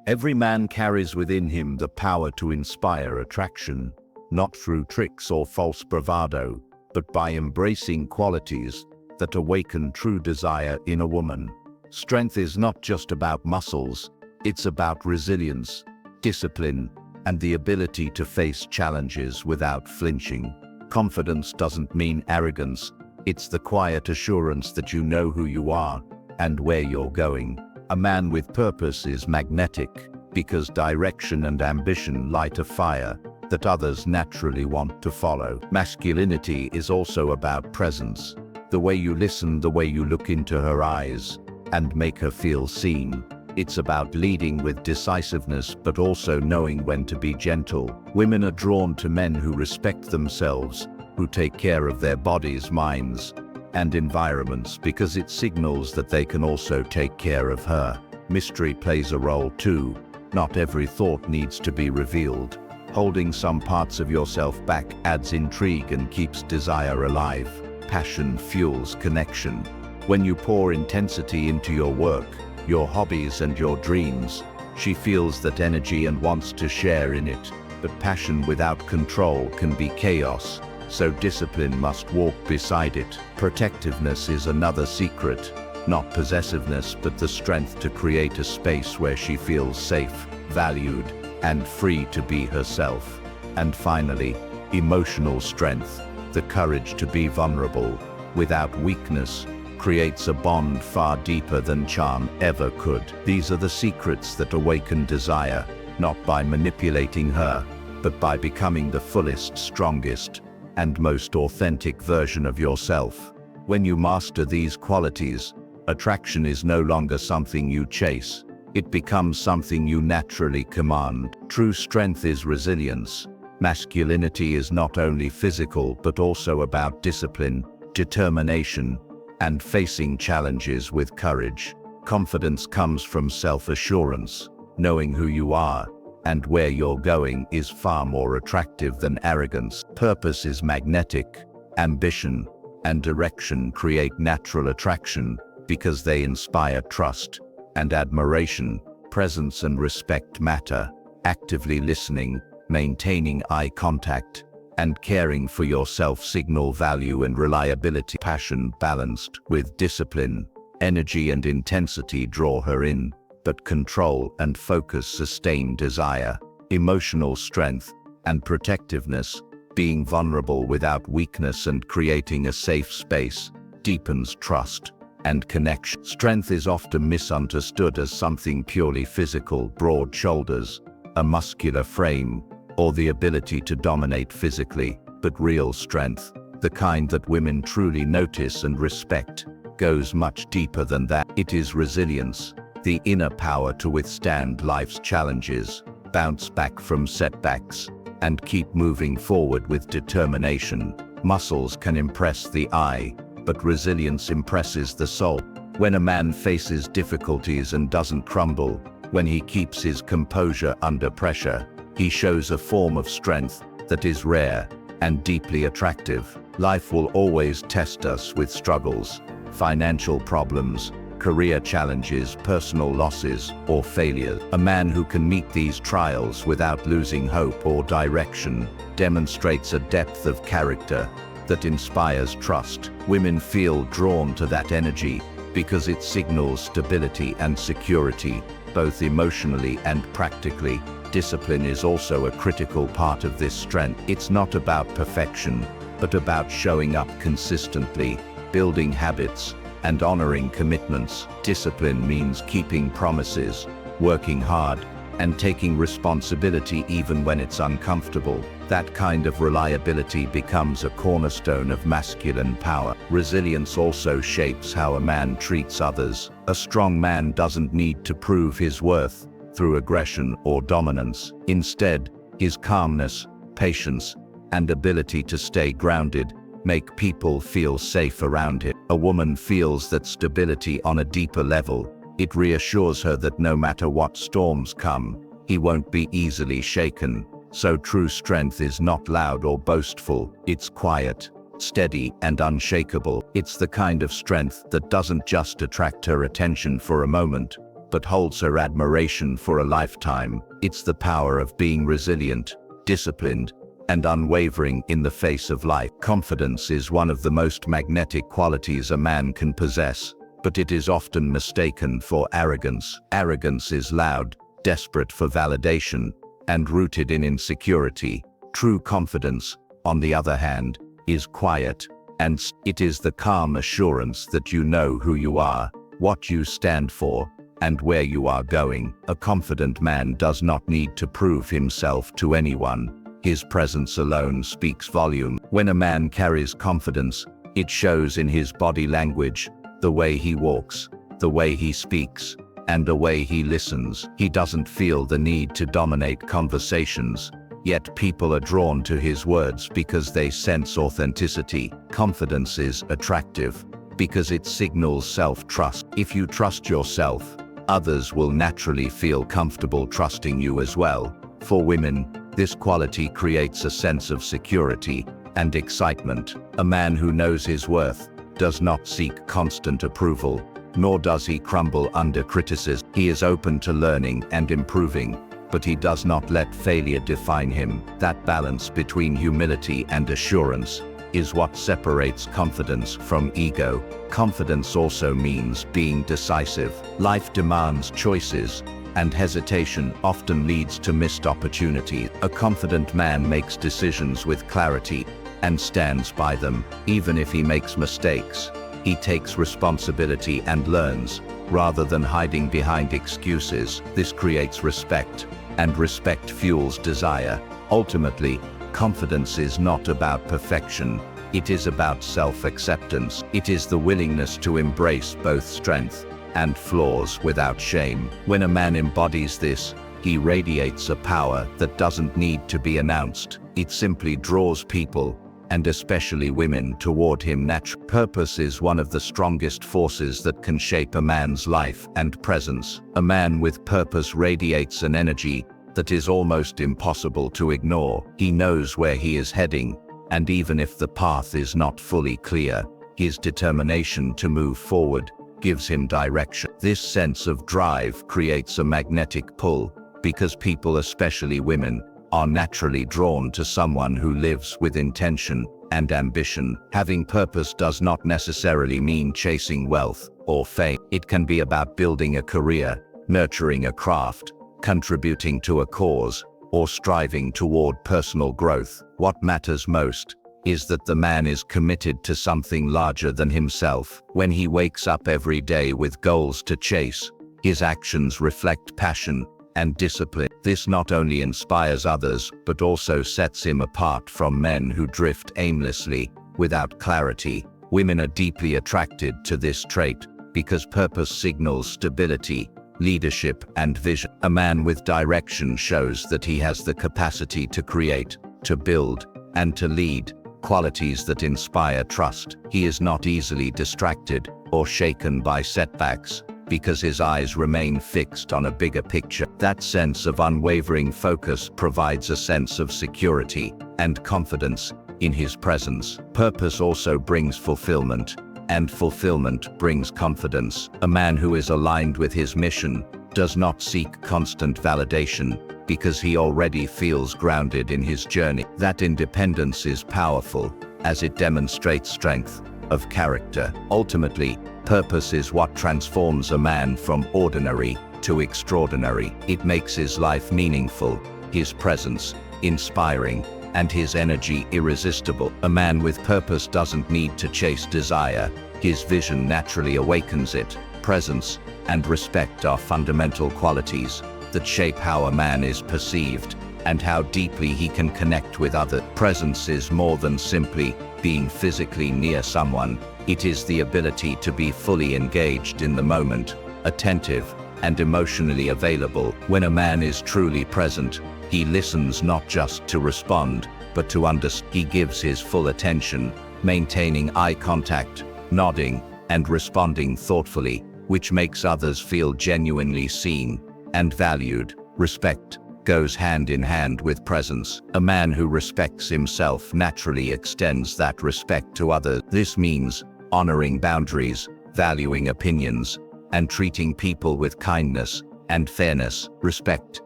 Every man carries within him the power to inspire attraction, not through tricks or false bravado, but by embracing qualities that awaken true desire in a woman. Strength is not just about muscles, it's about resilience, discipline, and the ability to face challenges without flinching. Confidence doesn't mean arrogance, it's the quiet assurance that you know who you are and where you're going. A man with purpose is magnetic because direction and ambition light a fire that others naturally want to follow. Masculinity is also about presence. The way you listen, the way you look into her eyes and make her feel seen. It's about leading with decisiveness but also knowing when to be gentle. Women are drawn to men who respect themselves, who take care of their bodies, minds, and environments because it signals that they can also take care of her. Mystery plays a role too. Not every thought needs to be revealed. Holding some parts of yourself back adds intrigue and keeps desire alive. Passion fuels connection. When you pour intensity into your work, your hobbies and your dreams, she feels that energy and wants to share in it. But passion without control can be chaos, so discipline must walk beside it. Protectiveness is another secret, not possessiveness but the strength to create a space where she feels safe, valued, and free to be herself. And finally, emotional strength, the courage to be vulnerable, without weakness, creates a bond far deeper than charm ever could. These are the secrets that awaken desire, not by manipulating her, but by becoming the fullest, strongest, and most authentic version of yourself. When you master these qualities, attraction is no longer something you chase. It becomes something you naturally command. True strength is resilience. Masculinity is not only physical but also about discipline, determination, and facing challenges with courage. Confidence comes from self-assurance. Knowing who you are and where you're going is far more attractive than arrogance. Purpose is magnetic. Ambition and direction create natural attraction because they inspire trust and admiration. Presence and respect matter. Actively listening, maintaining eye contact, and caring for yourself signal value and reliability. Passion balanced with discipline, energy and intensity draw her in, but control and focus sustain desire. Emotional strength and protectiveness, being vulnerable without weakness and creating a safe space, deepens trust and connection. Strength is often misunderstood as something purely physical, broad shoulders, a muscular frame, or the ability to dominate physically, but real strength, the kind that women truly notice and respect, goes much deeper than that. It is resilience, the inner power to withstand life's challenges, bounce back from setbacks, and keep moving forward with determination. Muscles can impress the eye, but resilience impresses the soul. When a man faces difficulties and doesn't crumble, when he keeps his composure under pressure, he shows a form of strength that is rare and deeply attractive. Life will always test us with struggles, financial problems, career challenges, personal losses, or failure. A man who can meet these trials without losing hope or direction demonstrates a depth of character that inspires trust. Women feel drawn to that energy because it signals stability and security, both emotionally and practically. Discipline is also a critical part of this strength. It's not about perfection, but about showing up consistently, building habits, and honoring commitments. Discipline means keeping promises, working hard, and taking responsibility even when it's uncomfortable. That kind of reliability becomes a cornerstone of masculine power. Resilience also shapes how a man treats others. A strong man doesn't need to prove his worth through aggression or dominance. Instead, his calmness, patience, and ability to stay grounded make people feel safe around him. A woman feels that stability on a deeper level. It reassures her that no matter what storms come, he won't be easily shaken. So true strength is not loud or boastful. It's quiet, steady, and unshakable. It's the kind of strength that doesn't just attract her attention for a moment, but holds her admiration for a lifetime. It's the power of being resilient, disciplined, and unwavering in the face of life. Confidence is one of the most magnetic qualities a man can possess, but it is often mistaken for arrogance. Arrogance is loud, desperate for validation, and rooted in insecurity. True confidence, on the other hand, is quiet, and it is the calm assurance that you know who you are, what you stand for, and where you are going. A confident man does not need to prove himself to anyone. His presence alone speaks volume. When a man carries confidence, it shows in his body language, the way he walks, the way he speaks, and the way he listens. He doesn't feel the need to dominate conversations, yet people are drawn to his words because they sense authenticity. Confidence is attractive because it signals self-trust. If you trust yourself, others will naturally feel comfortable trusting you as well. For women, this quality creates a sense of security and excitement. A man who knows his worth does not seek constant approval, nor does he crumble under criticism. He is open to learning and improving, but he does not let failure define him. That balance between humility and assurance is what separates confidence from ego. Confidence also means being decisive. Life demands choices, and hesitation often leads to missed opportunities. A confident man makes decisions with clarity and stands by them. Even if he makes mistakes, he takes responsibility and learns, rather than hiding behind excuses. This creates respect, and respect fuels desire. Ultimately, confidence is not about perfection. It is about self-acceptance. It is the willingness to embrace both strength and flaws without shame. When a man embodies this, he radiates a power that doesn't need to be announced. It simply draws people, and especially women, toward him naturally. Purpose is one of the strongest forces that can shape a man's life and presence. A man with purpose radiates an energy that is almost impossible to ignore. He knows where he is heading, and even if the path is not fully clear, his determination to move forward gives him direction. This sense of drive creates a magnetic pull, because people, especially women, are naturally drawn to someone who lives with intention and ambition. Having purpose does not necessarily mean chasing wealth or fame. It can be about building a career, nurturing a craft, contributing to a cause, or striving toward personal growth. What matters most is that the man is committed to something larger than himself. When he wakes up every day with goals to chase, his actions reflect passion and discipline. This not only inspires others, but also sets him apart from men who drift aimlessly, without clarity. Women are deeply attracted to this trait because purpose signals stability, leadership, and vision. A man with direction shows that he has the capacity to create, to build, and to lead, qualities that inspire trust. He is not easily distracted or shaken by setbacks, because his eyes remain fixed on a bigger picture. That sense of unwavering focus provides a sense of security and confidence in his presence. Purpose also brings fulfillment, and fulfillment brings confidence. A man who is aligned with his mission does not seek constant validation, because he already feels grounded in his journey. That independence is powerful, as it demonstrates strength of character. Ultimately, purpose is what transforms a man from ordinary to extraordinary. It makes his life meaningful, his presence inspiring, and his energy irresistible. A man with purpose doesn't need to chase desire. His vision naturally awakens it. Presence and respect are fundamental qualities that shape how a man is perceived and how deeply he can connect with others. Presence is more than simply being physically near someone. It is the ability to be fully engaged in the moment, attentive, and emotionally available. When a man is truly present, he listens not just to respond, but to understand. He gives his full attention, maintaining eye contact, nodding, and responding thoughtfully, which makes others feel genuinely seen and valued. Respect goes hand in hand with presence. A man who respects himself naturally extends that respect to others. This means honoring boundaries, valuing opinions, and treating people with kindness and fairness. Respect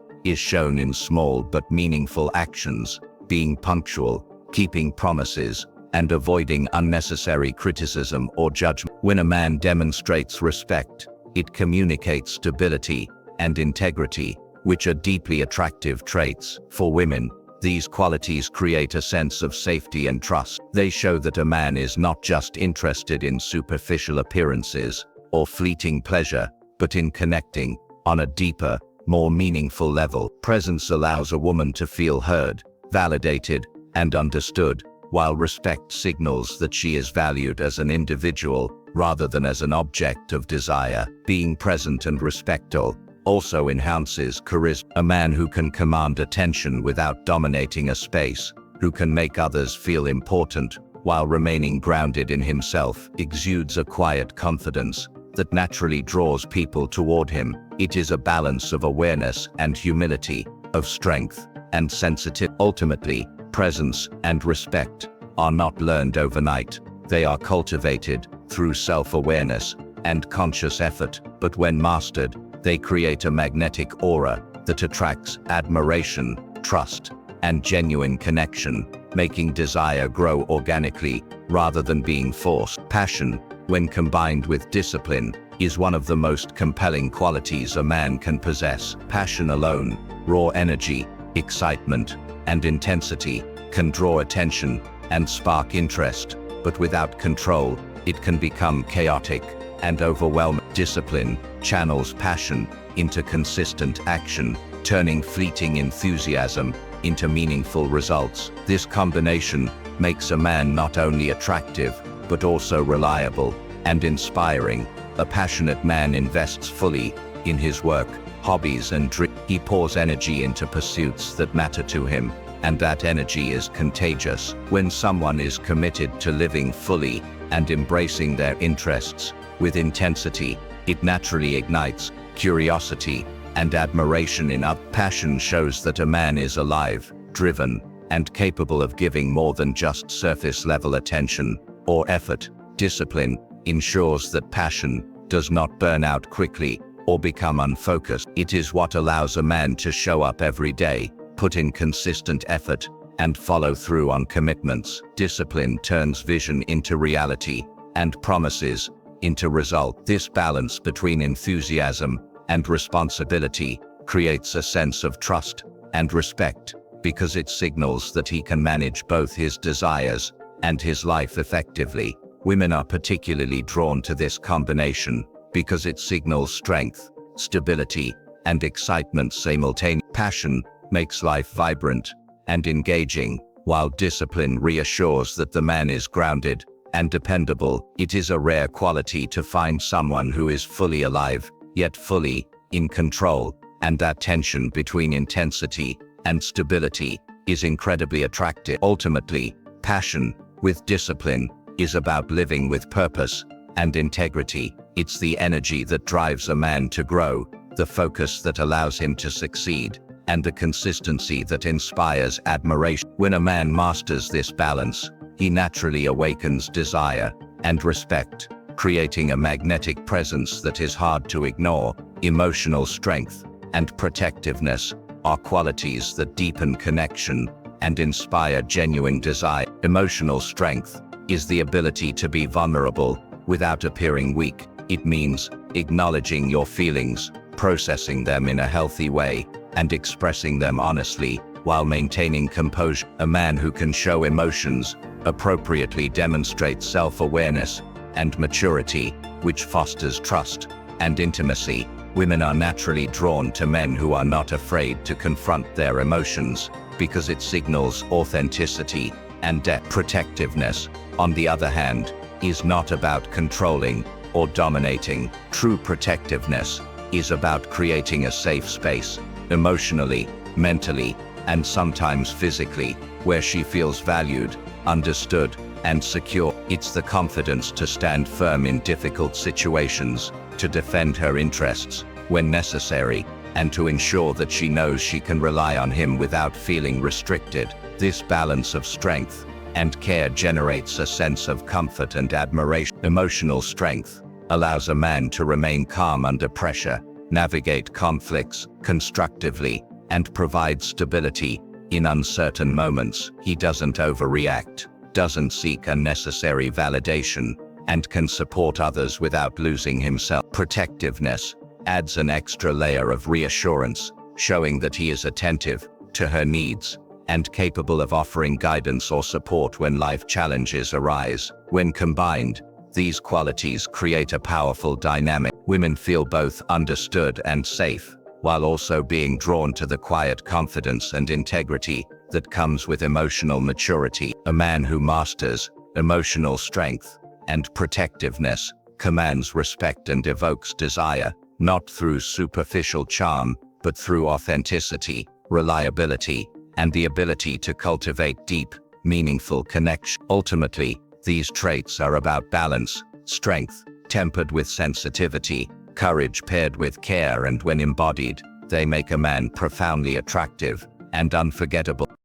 is shown in small but meaningful actions, being punctual, keeping promises, and avoiding unnecessary criticism or judgment. When a man demonstrates respect, it communicates stability and integrity, which are deeply attractive traits. For women, these qualities create a sense of safety and trust. They show that a man is not just interested in superficial appearances or fleeting pleasure, but in connecting on a deeper, more meaningful level. Presence allows a woman to feel heard, validated, and understood, while respect signals that she is valued as an individual rather than as an object of desire. Being present and respectful also enhances charisma. A man who can command attention without dominating a space, who can make others feel important while remaining grounded in himself, exudes a quiet confidence that naturally draws people toward him. It is a balance of awareness and humility, of strength and sensitivity. Ultimately, presence and respect are not learned overnight. They are cultivated through self-awareness and conscious effort, but when mastered, they create a magnetic aura that attracts admiration, trust, and genuine connection, making desire grow organically rather than being forced. Passion, when combined with discipline, is one of the most compelling qualities a man can possess. Passion alone, raw energy, excitement, and intensity, can draw attention and spark interest, but without control, it can become chaotic and overwhelming. Discipline channels passion into consistent action, turning fleeting enthusiasm into meaningful results. This combination makes a man not only attractive, but also reliable and inspiring. A passionate man invests fully in his work, hobbies, and dreams. He pours energy into pursuits that matter to him, and that energy is contagious. When someone is committed to living fully and embracing their interests with intensity, it naturally ignites curiosity and admiration in others. Passion shows that a man is alive, driven, and capable of giving more than just surface-level attention or effort. Discipline ensures that passion does not burn out quickly or become unfocused. It is what allows a man to show up every day, put in consistent effort, and follow through on commitments. Discipline turns vision into reality and promises into result. This balance between enthusiasm and responsibility creates a sense of trust and respect, because it signals that he can manage both his desires and his life effectively. Women are particularly drawn to this combination because it signals strength, stability, and excitement simultaneously. Passion makes life vibrant and engaging, while discipline reassures that the man is grounded and dependable. It is a rare quality to find someone who is fully alive, yet fully in control, and that tension between intensity and stability is incredibly attractive. Ultimately, passion with discipline is about living with purpose and integrity. It's the energy that drives a man to grow, the focus that allows him to succeed, and the consistency that inspires admiration. When a man masters this balance, he naturally awakens desire and respect, creating a magnetic presence that is hard to ignore. Emotional strength and protectiveness are qualities that deepen connection and inspire genuine desire. Emotional strength is the ability to be vulnerable without appearing weak. It means acknowledging your feelings, processing them in a healthy way, and expressing them honestly while maintaining composure. A man who can show emotions appropriately demonstrates self-awareness and maturity, which fosters trust and intimacy. Women are naturally drawn to men who are not afraid to confront their emotions, because it signals authenticity and depth. Protectiveness, on the other hand, is not about controlling or dominating. True protectiveness is about creating a safe space, emotionally, mentally, and sometimes physically, where she feels valued, understood, and secure. It's the confidence to stand firm in difficult situations, to defend her interests when necessary, and to ensure that she knows she can rely on him without feeling restricted. This balance of strength and care generates a sense of comfort and admiration. Emotional strength allows a man to remain calm under pressure, navigate conflicts constructively, and provide stability in uncertain moments. He doesn't overreact, doesn't seek unnecessary validation, and can support others without losing himself. Protectiveness adds an extra layer of reassurance, showing that he is attentive to her needs and capable of offering guidance or support when life challenges arise. When combined, these qualities create a powerful dynamic. Women feel both understood and safe, while also being drawn to the quiet confidence and integrity that comes with emotional maturity. A man who masters emotional strength and protectiveness commands respect and evokes desire, not through superficial charm, but through authenticity, reliability, and the ability to cultivate deep, meaningful connection. Ultimately, these traits are about balance, strength, tempered with sensitivity, courage paired with care, and when embodied, they make a man profoundly attractive and unforgettable.